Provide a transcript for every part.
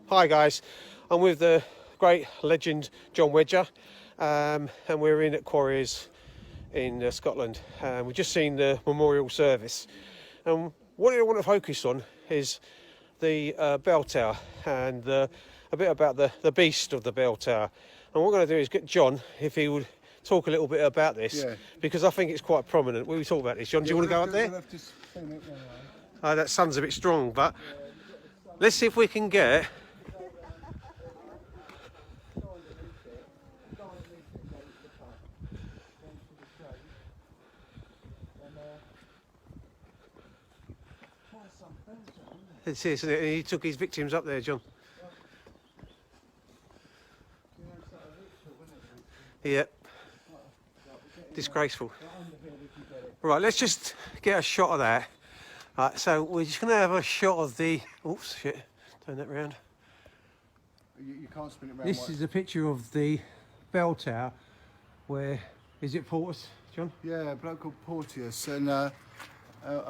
Hi guys, I'm with the great legend John Wedger, and we're in at Quarries in Scotland. We've just seen the memorial service, and what I want to focus on is the bell tower and a bit about the beast of the bell tower. And what we're going to do is get John, if he would talk a little bit about this, because I think it's quite prominent. When we talk about this, John, do you want to go up there? We'll have to spin it one way. That sun's a bit strong, but let's see if we can get. It's here, isn't it? He took his victims up there, John. Yeah. Disgraceful. Right, let's just get a shot of that. Right, so we're just going to have a shot of the... Oops, shit. Turn that round. You can't spin it round. This is a picture of the bell tower where... Is it Portus, John? Yeah, a bloke called Porteous, and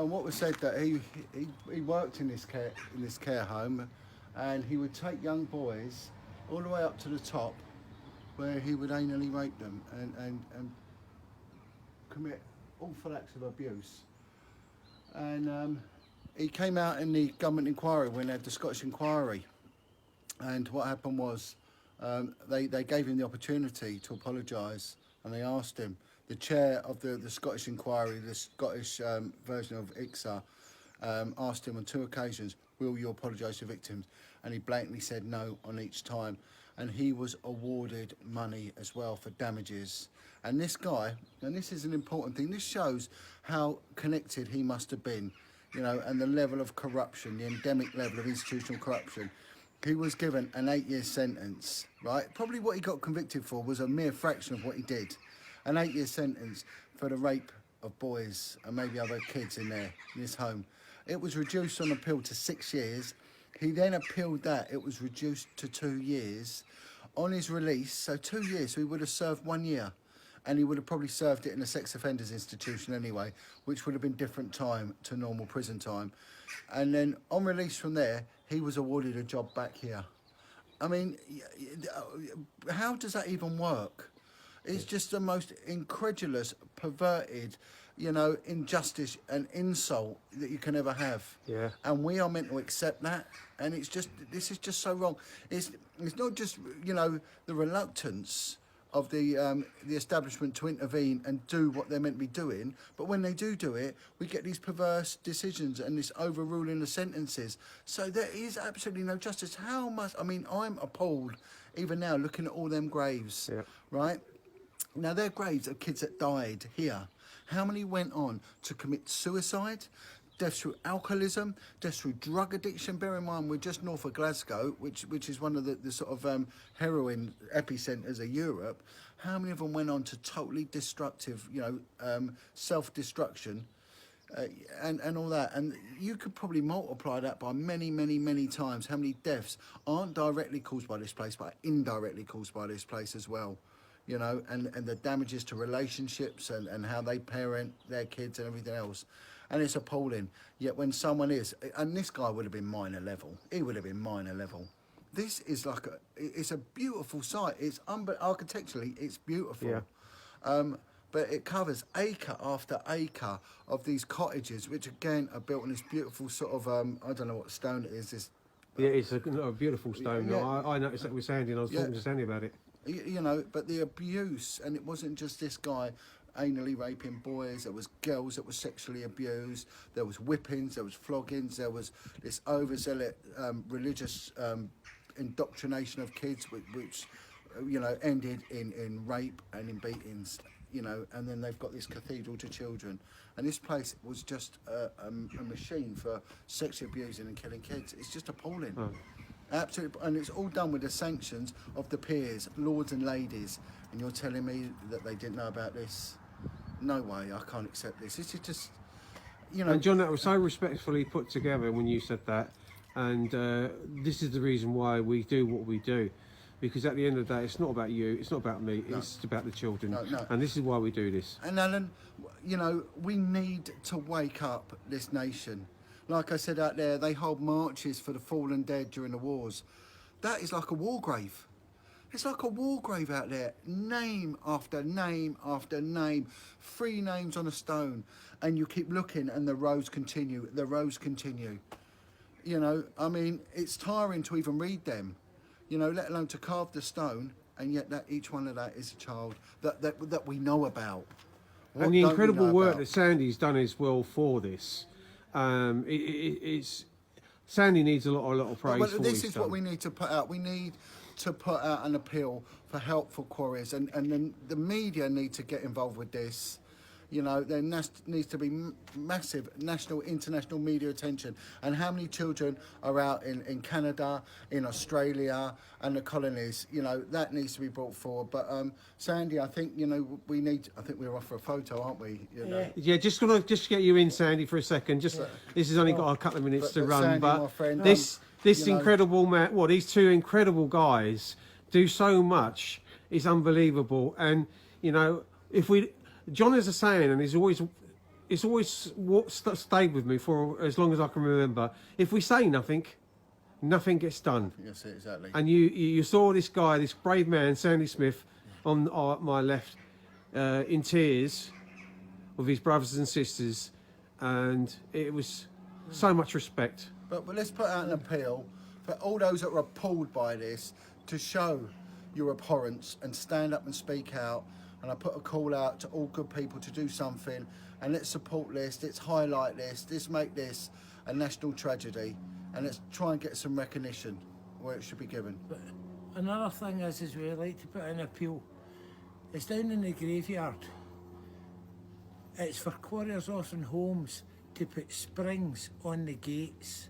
what was said that he worked in this care home, and he would take young boys all the way up to the top, where he would anally rape them and commit awful acts of abuse. And he came out in the government inquiry when they had the Scottish inquiry, and what happened was they gave him the opportunity to apologise, and they asked him. The chair of the Scottish inquiry, the Scottish version of ICSA, asked him on 2 occasions, will you apologise to victims? And he blatantly said no on each time. And he was awarded money as well for damages. And this guy, and this is an important thing, this shows how connected he must have been, you know, and the level of corruption, the endemic level of institutional corruption. He was given an 8-year sentence, right? Probably what he got convicted for was a mere fraction of what he did. An 8-year sentence for the rape of boys and maybe other kids in this home. It was reduced on appeal to 6 years. He then appealed that. It was reduced to 2 years. On his release, so 2 years, so he would have served 1 year. And he would have probably served it in a sex offenders institution anyway, which would have been different time to normal prison time. And then on release from there, he was awarded a job back here. I mean, how does that even work? It's just the most incredulous, perverted, you know, injustice and insult that you can ever have. Yeah. And we are meant to accept that. And it's just, this is just so wrong. It's not just, you know, the reluctance of the establishment to intervene and do what they're meant to be doing, but when they do it, we get these perverse decisions and this overruling of sentences. So there is absolutely no justice. How much? I mean, I'm appalled even now looking at all them graves, right? Now, they're graves of kids that died here. How many went on to commit suicide, deaths through alcoholism, deaths through drug addiction? Bear in mind, we're just north of Glasgow, which is one of the sort of heroin epicentres of Europe. How many of them went on to totally destructive, you know, self-destruction and all that? And you could probably multiply that by many, many, many times. How many deaths aren't directly caused by this place, but indirectly caused by this place as well? You know, and the damages to relationships and how they parent their kids and everything else. And it's appalling. Yet when someone is, and this guy would have been minor level. He would have been minor level. This is like it's a beautiful site. It's architecturally, it's beautiful. Yeah. But it covers acre after acre of these cottages, which again are built on this beautiful sort of, I don't know what stone it is. This. Yeah, it's a beautiful stone. Yeah. I noticed that with Sandy, and I was talking to Sandy about it. You know, but the abuse, and it wasn't just this guy anally raping boys, there was girls that were sexually abused, there was whippings, there was floggings, there was this overzealous religious indoctrination of kids, which you know, ended in rape and in beatings, you know, and then they've got this cathedral to children. And this place was just a machine for sexually abusing and killing kids. It's just appalling. Oh. Absolutely, and it's all done with the sanctions of the peers, lords and ladies. And you're telling me that they didn't know about this? No way, I can't accept this. This is just, you know. And John, that was so respectfully put together when you said that. And this is the reason why we do what we do. Because at the end of the day, it's not about you, it's not about me, it's about the children. No. And this is why we do this. And Alan, you know, we need to wake up this nation. Like I said out there, they hold marches for the fallen dead during the wars. that is like a war grave. It's like a war grave out there. Name after name after name. 3 names on a stone. And you keep looking and the rows continue. The rows continue. You know, I mean, it's tiring to even read them. You know, let alone to carve the stone. And yet that each one of that is a child that we know about. What And the don't we incredible know work about? that Sandy's done as well for this. It's Sandy needs a lot of praise But for this his is what we need to put out. We need to put out an appeal for help for quarries, and then the media need to get involved with this. You know, there needs to be massive national, international media attention. And how many children are out in Canada, in Australia, and the colonies? You know, that needs to be brought forward. But Sandy, I think, you know, I think we're off for a photo, aren't we? You know? Yeah, just gonna get you in, Sandy, for a second. This has only got a couple of minutes to run, Sandy, but my friend, this you know, incredible man, these 2 incredible guys do so much. It's unbelievable, and you know, John has a saying, and it's always stayed with me for as long as I can remember. If we say nothing, nothing gets done. Yes, exactly. And you saw this guy, this brave man, Sandy Smith, on my left, in tears with his brothers and sisters, and it was so much respect. But let's put out an appeal for all those that are appalled by this to show your abhorrence and stand up and speak out. And I put a call out to all good people to do something, and let's support this, let's highlight this, let's make this a national tragedy, and let's try and get some recognition where it should be given. But another thing is we like to put in an appeal. It's down in the graveyard. It's for Quarriers Orphan Homes to put springs on the gates.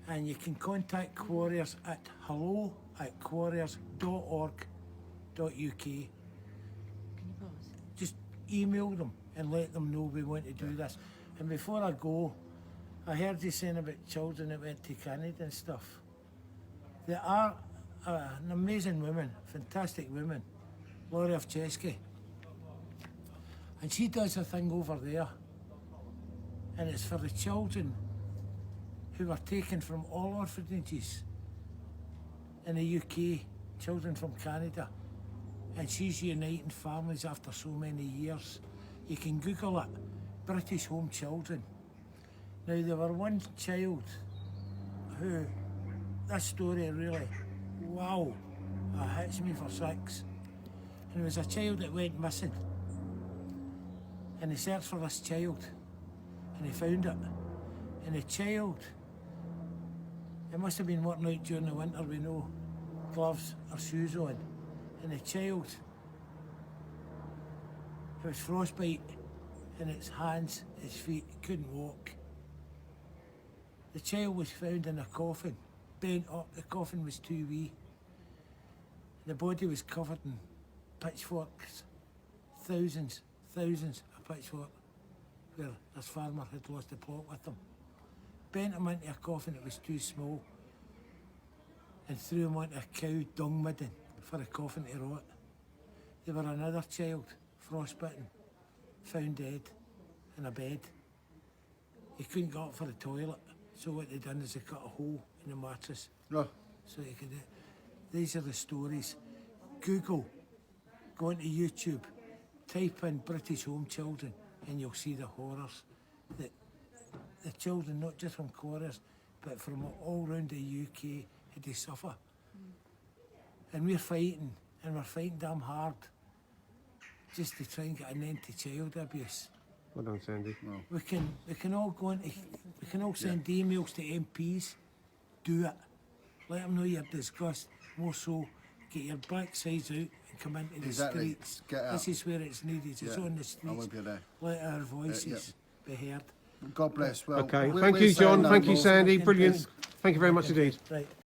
And you can contact Quarriers at hello@quarriers.org.uk. Just email them and let them know we want to do this. And before I go, I heard you saying about children that went to Canada and stuff. There are an amazing woman, fantastic woman, Laurie Ovchesky. And she does a thing over there. And it's for the children who were taken from all orphanages in the UK, children from Canada. And she's uniting families after so many years. You can Google it, British Home Children. Now there were one child who, this story really, wow, it hits me for 6. And it was a child that went missing. And they searched for this child, and they found it. And the child, it must have been working out during the winter with no gloves or shoes on. And the child, it was frostbite in its hands, its feet, it couldn't walk. The child was found in a coffin, bent up, the coffin was too wee. The body was covered in pitchforks, thousands of pitchforks, where this farmer had lost the plot with them. Bent him into a coffin that was too small and threw him onto a cow dung midden for the coffin to rot. There were another child, frostbitten, found dead in a bed. He couldn't get up for the toilet, so what they done is they cut a hole in the mattress No. so he could. These are the stories. Google, go into YouTube, type in British Home Children, and you'll see the horrors that the children, not just from Quarriers, but from all around the UK, had to suffer. And we're fighting damn hard just to try and get an end to child abuse. Well done, Sandy. We can all go into, we can all send emails to MPs. Do it. Let them know you're disgust. More so, get your backsides out and come into the Exactly. streets. Get out. This is where it's needed. It's Yeah. on the I'm streets. with you there. Let our voices be heard. God bless. Well, Okay, we're thank you, saying John. no Thank you, more. Sandy. Brilliant. Thank you very much indeed. Right.